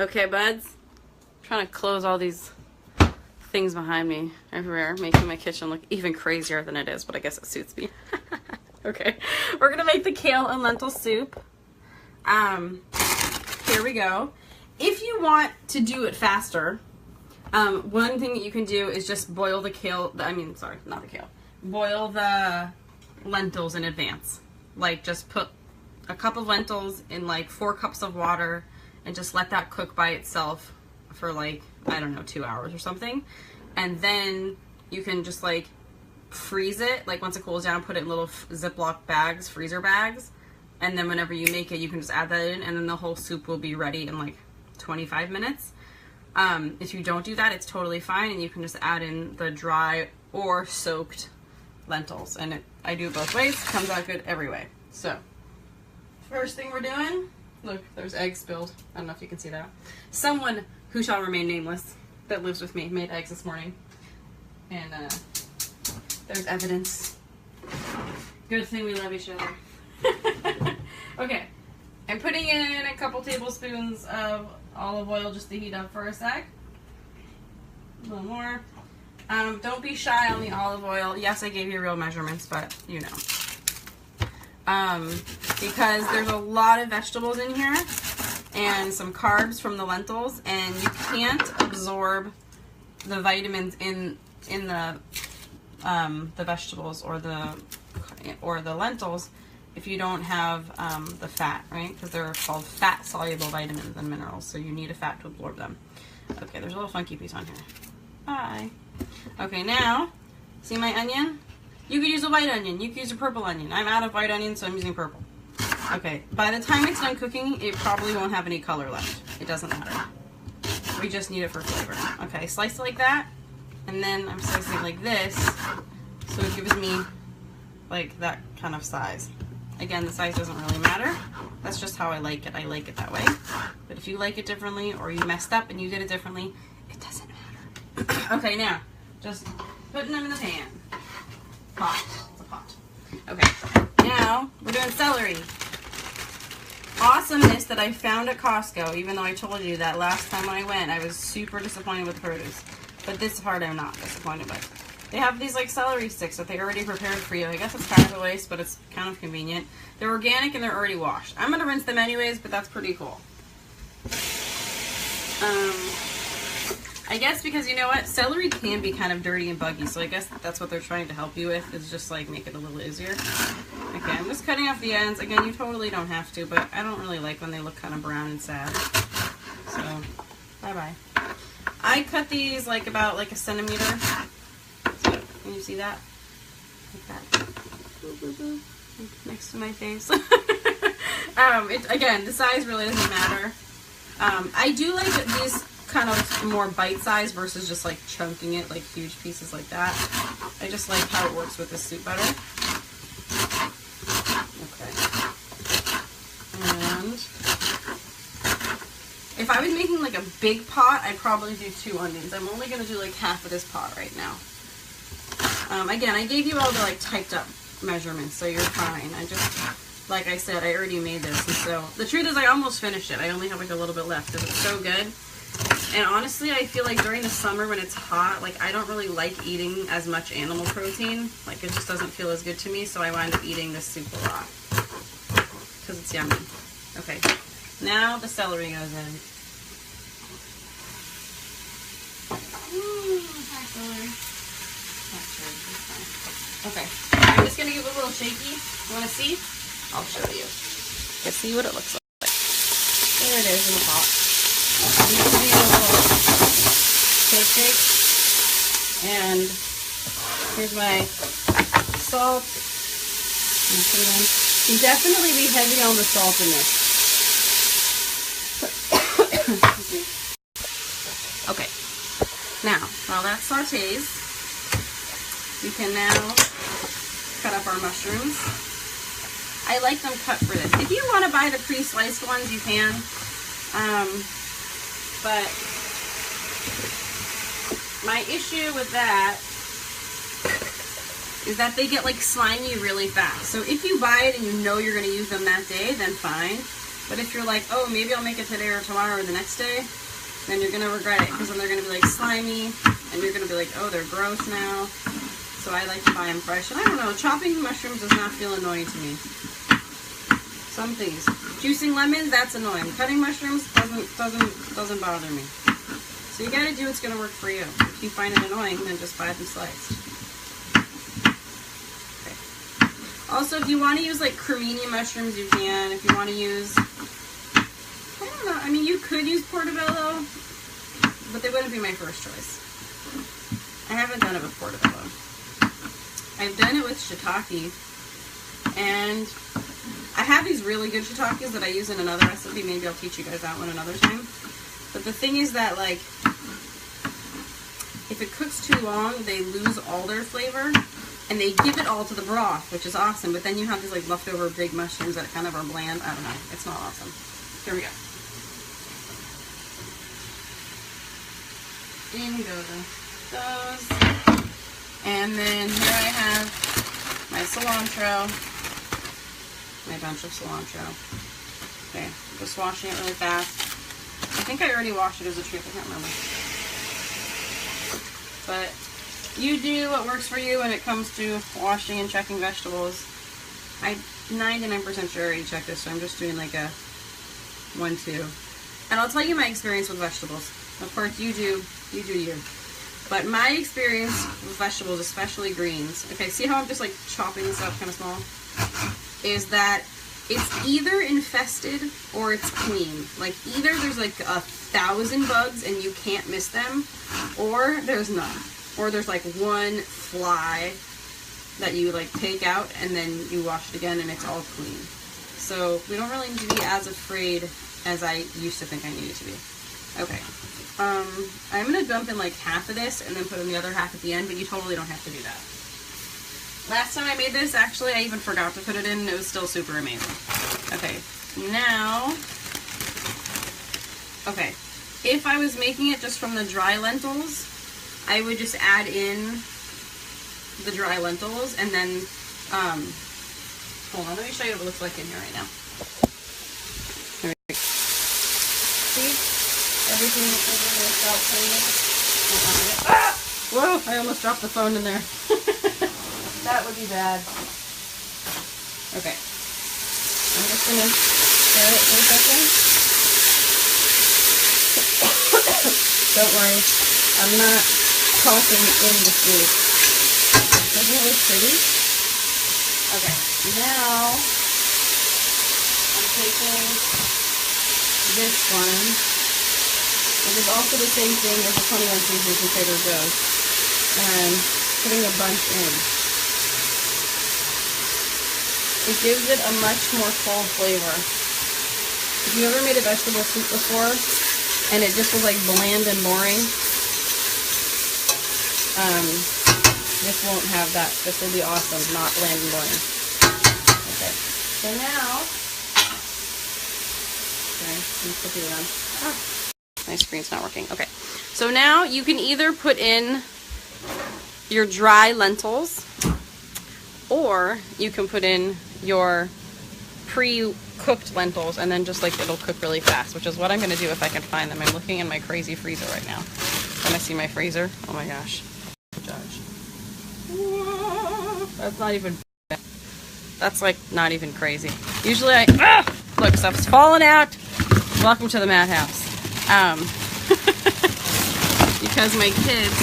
Okay, buds. I'm trying to close all these things behind me everywhere, making my kitchen look even crazier than it is, but I guess it suits me. Okay, we're gonna make the kale and lentil soup. Here we go. If you want to do it faster, one thing that you can do is just boil the kale, not the kale, boil the lentils in advance. Like, just put a cup of lentils in like 4 cups of water and just let that cook by itself for like, I don't know, 2 hours or something. And then you can just like freeze it, like once it cools down, put it in little Ziploc bags, freezer bags, and then whenever you make it, you can just add that in, and then the whole soup will be ready in like 25 minutes. If you don't do that, it's totally fine, and you can just add in the dry or soaked lentils, and I do it both ways. It comes out good every way. So, first thing we're doing, look, there's eggs spilled. I don't know if you can see that. Someone who shall remain nameless that lives with me made eggs this morning, and there's evidence. Good thing we love each other. Okay, I'm putting in a couple tablespoons of olive oil just to heat up for a sec. A little more. Don't be shy on the olive oil. Yes, I gave you real measurements, but you know. Because there's a lot of vegetables in here and some carbs from the lentils, and you can't absorb the vitamins in the vegetables or the lentils if you don't have the fat, right? Because they're called fat-soluble vitamins and minerals, so you need a fat to absorb them. Okay, there's a little funky piece on here. Bye. Okay, now, see my onion? You could use a white onion. You could use a purple onion. I'm out of white onion, so I'm using purple. Okay, by the time it's done cooking, it probably won't have any color left. It doesn't matter. We just need it for flavor. Okay, slice it like that, and then I'm slicing it like this, so it gives me like that kind of size. Again, the size doesn't really matter. That's just how I like it. I like it that way. But if you like it differently, or you messed up and you did it differently, it doesn't matter. Okay, now, just putting them in the pan. Pot. It's a pot. Okay, now we're doing celery. Awesomeness that I found at Costco, even though I told you that last time when I went, I was super disappointed with the produce. But this part I'm not disappointed with. They have these like celery sticks that they already prepared for you. I guess it's kind of a waste, but it's kind of convenient. They're organic and they're already washed. I'm going to rinse them anyways, but that's pretty cool. I guess because, you know what, celery can be kind of dirty and buggy, so I guess that's what they're trying to help you with, is just like make it a little easier. Okay, I'm just cutting off the ends. Again, you totally don't have to, but I don't really like when they look kind of brown and sad. So, bye-bye. I cut these like about like a centimeter. So, can you see that? Like that. Boop, boop, boop. Next to my face. Again, the size really doesn't matter. I do like these kind of more bite-sized versus just like chunking it like huge pieces like that. I just like how it works with this soup better. Okay. And if I was making like a big pot, I'd probably do 2 onions. I'm only going to do like half of this pot right now. Again, I gave you all the like typed up measurements, so you're fine. I just, like I said, I already made this, and so the truth is I almost finished it. I only have like a little bit left because it's so good. And honestly, I feel like during the summer when it's hot, like I don't really like eating as much animal protein. Like it just doesn't feel as good to me, so I wind up eating this soup a lot because it's yummy. Okay, now the celery goes in. Hi, celery. Okay, I'm just gonna give it a little shaky. You wanna see? I'll show you. Let's see what it looks like. There it is in the pot. I'm just gonna give it a little shake. And here's my salt. You definitely be heavy on the salt in this. Okay. Now, while that sautés, we can now cut up our mushrooms. I like them cut for this. If you want to buy the pre-sliced ones, you can. But my issue with that is that they get like slimy really fast. So if you buy it and you know you're going to use them that day, then fine. But if you're like, oh, maybe I'll make it today or tomorrow or the next day, then you're going to regret it, because then they're going to be like slimy, and you're going to be like, oh, they're gross now. So I like to buy them fresh. And I don't know, chopping mushrooms does not feel annoying to me. Some things. Juicing lemons, that's annoying. Cutting mushrooms doesn't bother me. So you gotta do what's gonna work for you. If you find it annoying, then just buy them sliced. Okay. Also, if you want to use like cremini mushrooms, you can. If you want to use, I don't know, I mean, you could use portobello, but they wouldn't be my first choice. I haven't done it with portobello. I've done it with shiitake, and I have these really good shiitakes that I use in another recipe. Maybe I'll teach you guys that one another time. But the thing is that, like, if it cooks too long, they lose all their flavor, and they give it all to the broth, which is awesome. But then you have these like leftover big mushrooms that kind of are bland. I don't know. It's not awesome. Here we go. In go those. And then here I have my cilantro, my bunch of cilantro. Okay, just washing it really fast. I think I already washed it as a truth, I can't remember. But you do what works for you when it comes to washing and checking vegetables. I'm 99% sure I already checked this, so I'm just doing like a 1-2. And I'll tell you my experience with vegetables. Of course, you do you. But my experience with vegetables, especially greens, okay, see how I'm just like chopping this up kind of small? Is that it's either infested or it's clean. Like either there's like 1,000 bugs and you can't miss them, or there's none. Or there's like one fly that you like take out and then you wash it again and it's all clean. So we don't really need to be as afraid as I used to think I needed to be. Okay. I'm going to dump in like half of this and then put in the other half at the end, but you totally don't have to do that. Last time I made this, actually, I even forgot to put it in, and it was still super amazing. Okay, now, okay, if I was making it just from the dry lentils, I would just add in the dry lentils, and then, hold on, let me show you what it looks like in here right now. There we go. See? Everything is without cleaning. Ah! Whoa! I almost dropped the phone in there. That would be bad. Okay. I'm just gonna stir it for a second. Don't worry, I'm not tossing in the food. Doesn't it look pretty? Okay. Now I'm taking this one. It is also the same thing as the 21 seasons from Trader Joe's, and putting a bunch in. It gives it a much more full flavor. If you ever made a vegetable soup before, and it just was like bland and boring, this won't have that. This will be awesome, not bland and boring. Okay, so now, okay, let me flip it around. Ah. My screen's not working. Okay, so now you can either put in your dry lentils, or you can put in your pre-cooked lentils, and then just like it'll cook really fast, which is what I'm going to do if I can find them. I'm looking in my crazy freezer right now. Can I see my freezer? Oh my gosh. Judge. That's not even, that's like not even crazy. Usually look, stuff's falling out. Welcome to the madhouse. Because my kids,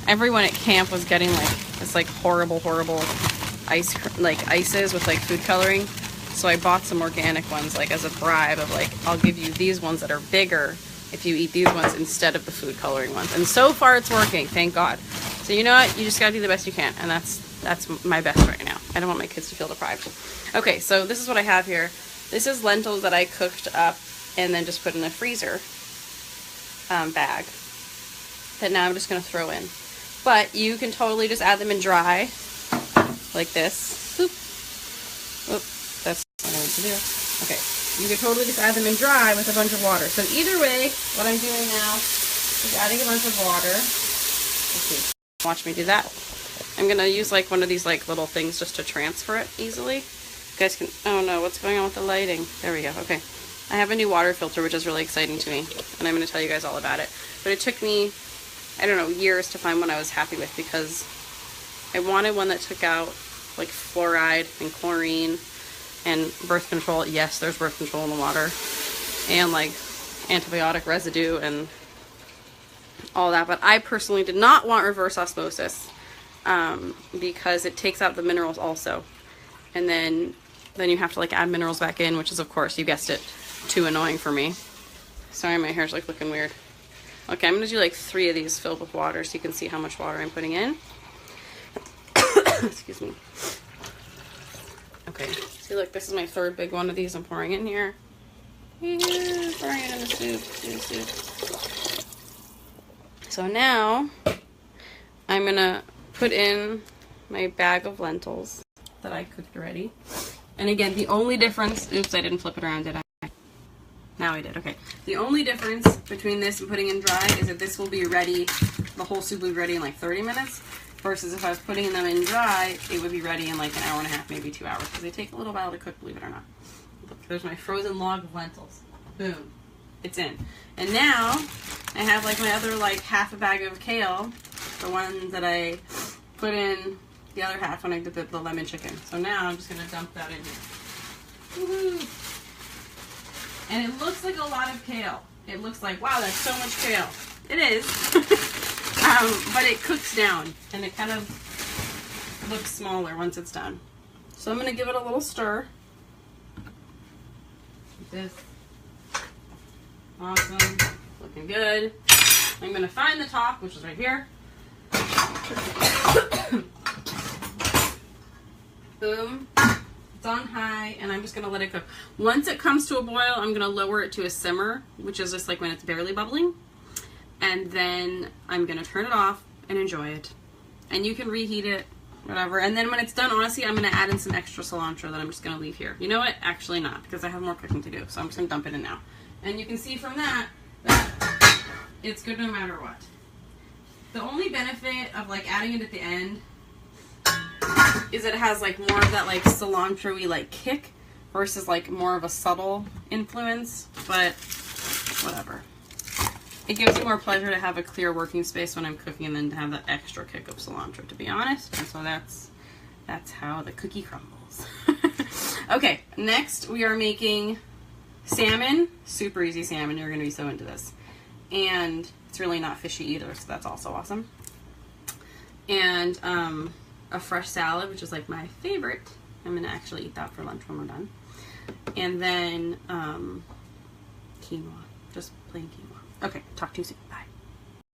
everyone at camp was getting like this like horrible ices with like food coloring. So I bought some organic ones like as a bribe of like, I'll give you these ones that are bigger if you eat these ones instead of the food coloring ones. And so far it's working, thank God. So you know what? You just gotta do the best you can, and that's my best right now. I don't want my kids to feel deprived. Okay, so this is what I have here. This is lentils that I cooked up and then just put in a freezer bag that now I'm just going to throw in. But you can totally just add them in dry, like this. Oop. Oop. That's what I want to do. Okay, you can totally just add them in dry with a bunch of water. So either way, what I'm doing now is adding a bunch of water. Let's see. Watch me do that. I'm going to use like one of these like little things just to transfer it easily. guys can, oh no, what's going on with the lighting? There we go, okay. I have a new water filter, which is really exciting to me, and I'm going to tell you guys all about it. But it took me, I don't know, years to find one I was happy with, because I wanted one that took out like fluoride and chlorine and birth control. Yes, there's birth control in the water, and like antibiotic residue and all that. But I personally did not want reverse osmosis because it takes out the minerals also, and then you have to like add minerals back in, which is, of course, you guessed it, too annoying for me. Sorry, my hair's like looking weird. Okay, I'm gonna do like 3 of these filled with water so you can see how much water I'm putting in. Excuse me. Okay, see, look, this is my 3rd big one of these I'm pouring in here. Here, pouring it in the soup. So now I'm gonna put in my bag of lentils that I cooked already. And again, the only difference, oops, I didn't flip it around, did I? Now I did, okay. The only difference between this and putting in dry is that this will be ready, the whole soup will be ready in like 30 minutes, versus if I was putting them in dry, it would be ready in like an hour and a half, maybe 2 hours, because they take a little while to cook, believe it or not. Look, there's my frozen log of lentils. Boom. It's in. And now, I have like my other like half a bag of kale, the one that I put in the other half when I did the lemon chicken. So now I'm just going to dump that in here. Woohoo! And it looks like a lot of kale. It looks like, wow, that's so much kale. It is. But it cooks down, and it kind of looks smaller once it's done. So I'm going to give it a little stir. Like this. Awesome. Looking good. I'm going to find the top, which is right here. Boom. It's on high, and I'm just going to let it cook. Once it comes to a boil, I'm going to lower it to a simmer, which is just like when it's barely bubbling. And then I'm going to turn it off and enjoy it. And you can reheat it, whatever. And then when it's done, honestly, I'm going to add in some extra cilantro that I'm just going to leave here. You know what? Actually not, because I have more cooking to do. So I'm just going to dump it in now. And you can see from that it's good no matter what. The only benefit of like adding it at the end is that it has like more of that like cilantro-y like kick versus like more of a subtle influence, but whatever. It gives me more pleasure to have a clear working space when I'm cooking than to have that extra kick of cilantro, to be honest. And so that's how the cookie crumbles. Okay, next we are making salmon. Super easy salmon. You're going to be so into this. And it's really not fishy either, so that's also awesome. And a fresh salad, which is like my favorite. I'm going to actually eat that for lunch when we're done. And then quinoa. Just plain quinoa. Okay, talk to you soon. Bye.